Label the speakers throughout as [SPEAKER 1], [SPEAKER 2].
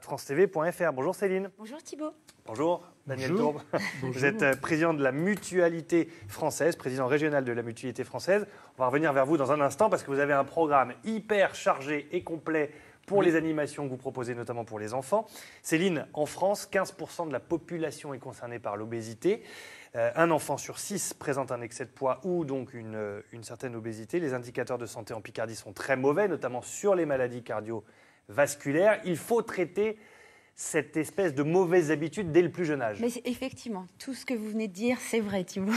[SPEAKER 1] francetv.fr. Bonjour Céline.
[SPEAKER 2] Bonjour Thibault.
[SPEAKER 1] Bonjour Daniel
[SPEAKER 3] Bonjour.
[SPEAKER 1] Tourbe. Vous êtes président de la Mutualité française, président régional de la Mutualité française. On va revenir vers vous dans un instant parce que vous avez un programme hyper chargé et complet pour les animations que vous proposez, notamment pour les enfants. Céline, en France, 15% de la population est concernée par l'obésité. Un enfant sur 6 présente un excès de poids ou donc une certaine obésité. Les indicateurs de santé en Picardie sont très mauvais, notamment sur les maladies cardiovasculaires. Il faut traiter cette espèce de mauvaise habitude dès le plus jeune âge.
[SPEAKER 2] Mais effectivement, tout ce que vous venez de dire, c'est vrai, Thibault.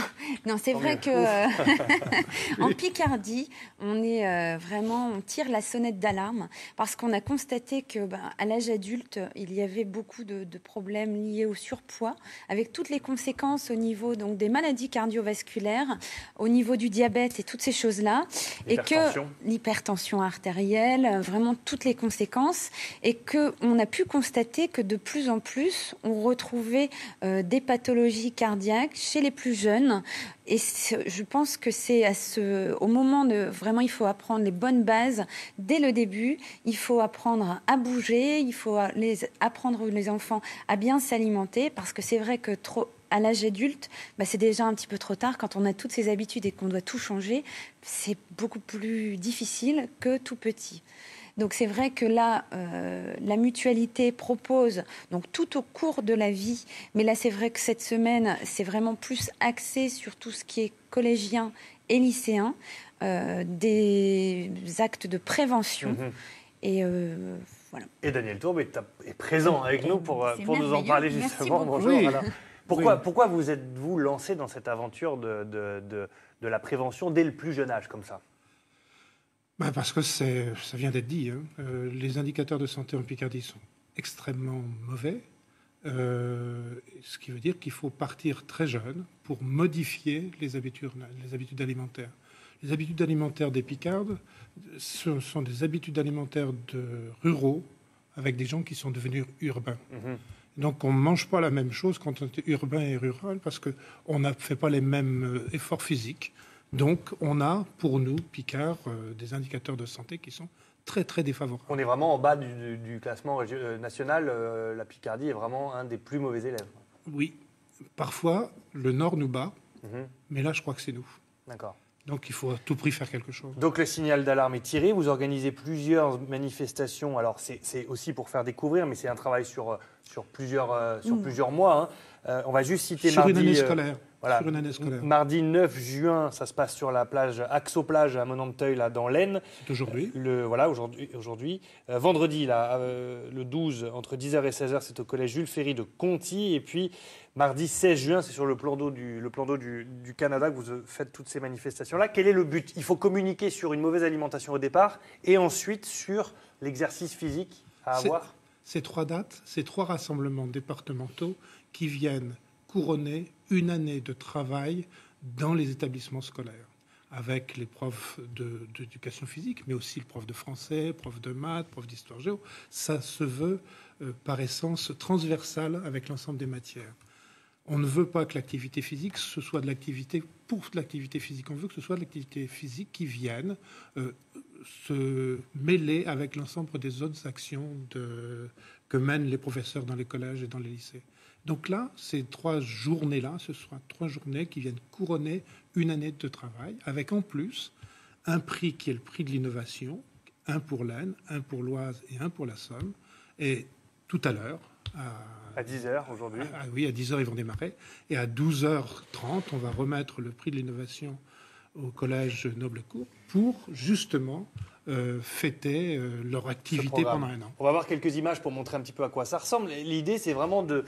[SPEAKER 2] Non, c'est vrai que en Picardie, on tire la sonnette d'alarme parce qu'on a constaté que, à l'âge adulte, il y avait beaucoup de problèmes liés au surpoids, avec toutes les conséquences au niveau donc des maladies cardiovasculaires, au niveau du diabète et toutes ces choses-là, et que l'hypertension artérielle, vraiment toutes les conséquences, et que on a pu constater que de plus en plus, on retrouvait des pathologies cardiaques chez les plus jeunes. Et je pense que c'est au moment de vraiment, il faut apprendre les bonnes bases dès le début. Il faut apprendre à bouger, il faut apprendre les enfants à bien s'alimenter, parce que c'est vrai que à l'âge adulte, c'est déjà un petit peu trop tard. Quand on a toutes ces habitudes et qu'on doit tout changer, c'est beaucoup plus difficile que tout petit. Donc c'est vrai que là, la mutualité propose donc tout au cours de la vie, mais là c'est vrai que cette semaine, c'est vraiment plus axé sur tout ce qui est collégien et lycéen, des actes de prévention. Et voilà.
[SPEAKER 1] Et Daniel Tourbe est présent avec nous pour nous en parler justement. Bonjour.
[SPEAKER 3] Oui.
[SPEAKER 1] Pourquoi vous êtes-vous lancé dans cette aventure de la prévention dès le plus jeune âge comme ça ?
[SPEAKER 3] Parce que ça vient d'être dit. Les indicateurs de santé en Picardie sont extrêmement mauvais, ce qui veut dire qu'il faut partir très jeune pour modifier les habitudes alimentaires. Les habitudes alimentaires des Picardes, ce sont des habitudes alimentaires de ruraux avec des gens qui sont devenus urbains. Donc on ne mange pas la même chose quand on est urbain et rural parce qu'on ne fait pas les mêmes efforts physiques. Donc, on a, pour nous, Picards, des indicateurs de santé qui sont très, très défavorables.
[SPEAKER 1] On est vraiment en bas du classement national. La Picardie est vraiment un des plus mauvais élèves.
[SPEAKER 3] Oui. Parfois, le Nord nous bat, mais là, je crois que c'est nous.
[SPEAKER 1] D'accord.
[SPEAKER 3] Donc, il faut à tout prix faire quelque chose.
[SPEAKER 1] Donc, le signal d'alarme est tiré. Vous organisez plusieurs manifestations. Alors, c'est aussi pour faire découvrir, mais c'est un travail sur plusieurs mois. On va juste citer
[SPEAKER 3] sur
[SPEAKER 1] mardi...
[SPEAKER 3] une année scolaire.
[SPEAKER 1] Voilà.
[SPEAKER 3] Sur une année scolaire.
[SPEAKER 1] Mardi 9 juin, ça se passe sur la plage Axo-Plage à Monanteuil, là, dans l'Aisne.
[SPEAKER 3] C'est aujourd'hui.
[SPEAKER 1] Aujourd'hui. Vendredi, là, le 12, entre 10h et 16h, c'est au collège Jules Ferry de Conty. Et puis, mardi 16 juin, c'est sur le plan d'eau du Canada que vous faites toutes ces manifestations-là. Quel est le but ? Il faut communiquer sur une mauvaise alimentation au départ et ensuite sur l'exercice physique à avoir.
[SPEAKER 3] Ces 3 dates, ces 3 rassemblements départementaux qui viennent couronner une année de travail dans les établissements scolaires, avec les profs d'éducation physique, mais aussi le prof de français, prof de maths, prof d'histoire géo. Ça se veut, par essence, transversal avec l'ensemble des matières. On ne veut pas que l'activité physique, ce soit de l'activité pour l'activité physique. On veut que ce soit de l'activité physique qui vienne se mêler avec l'ensemble des autres actions que mènent les professeurs dans les collèges et dans les lycées. Donc là, ces 3 journées-là, ce sont 3 journées qui viennent couronner une année de travail, avec en plus un prix qui est le prix de l'innovation, un pour l'Aisne, un pour l'Oise et un pour la Somme. Et tout à l'heure,
[SPEAKER 1] à 10h aujourd'hui.
[SPEAKER 3] Oui, à 10h, ils vont démarrer. Et à 12h30, on va remettre le prix de l'innovation au collège Noblecourt pour justement fêter leur activité pendant un an.
[SPEAKER 1] On va voir quelques images pour montrer un petit peu à quoi ça ressemble. L'idée, c'est vraiment de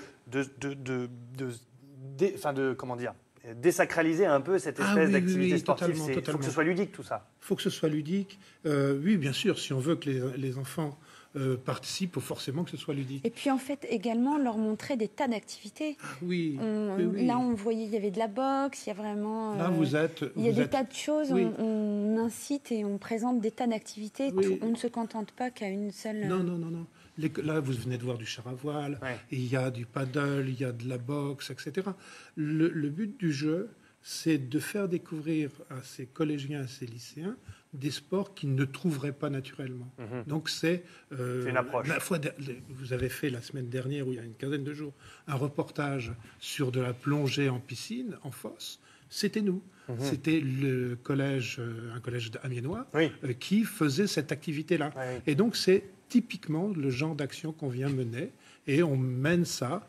[SPEAKER 1] désacraliser un peu cette espèce d'activité sportive. Il faut que ce soit ludique, tout ça.
[SPEAKER 3] Il faut que ce soit ludique. Oui, bien sûr, si on veut que les enfants participent, il faut forcément que ce soit ludique.
[SPEAKER 2] Et puis en fait, également, leur montrer des tas d'activités.
[SPEAKER 3] Oui.
[SPEAKER 2] Là, on voyait, il y avait de la boxe, il y a vraiment...
[SPEAKER 3] Là,
[SPEAKER 2] il y a des tas de choses.
[SPEAKER 3] Oui.
[SPEAKER 2] On incite et on présente des tas d'activités.
[SPEAKER 3] Oui.
[SPEAKER 2] On ne se contente pas qu'à une seule...
[SPEAKER 3] Non. Là, vous venez de voir du char à voile, et il y a du paddle, il y a de la boxe, etc. Le but du jeu, c'est de faire découvrir à ces collégiens, à ces lycéens, des sports qu'ils ne trouveraient pas naturellement. Donc c'est
[SPEAKER 1] une approche.
[SPEAKER 3] Vous avez fait la semaine dernière, ou il y a une quinzaine de jours, un reportage sur de la plongée en piscine, en fosse. C'était nous. C'était le collège, un collège amiénois, qui faisait cette activité-là. Et donc c'est typiquement le genre d'action qu'on vient mener, et on mène ça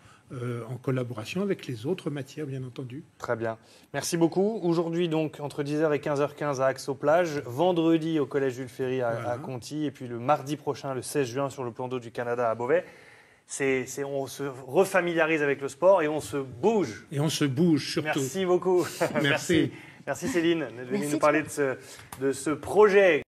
[SPEAKER 3] en collaboration avec les autres matières, bien entendu.
[SPEAKER 1] Très bien. Merci beaucoup. Aujourd'hui, donc, entre 10h et 15h15 à Axe-aux-Plages, vendredi au Collège Jules Ferry à Conty, et puis le mardi prochain, le 16 juin, sur le plan d'eau du Canada à Beauvais. On se refamiliarise avec le sport et on se bouge.
[SPEAKER 3] Et on se bouge, surtout.
[SPEAKER 1] Merci beaucoup.
[SPEAKER 3] Merci.
[SPEAKER 1] Merci Céline d'être venue nous parler de ce projet.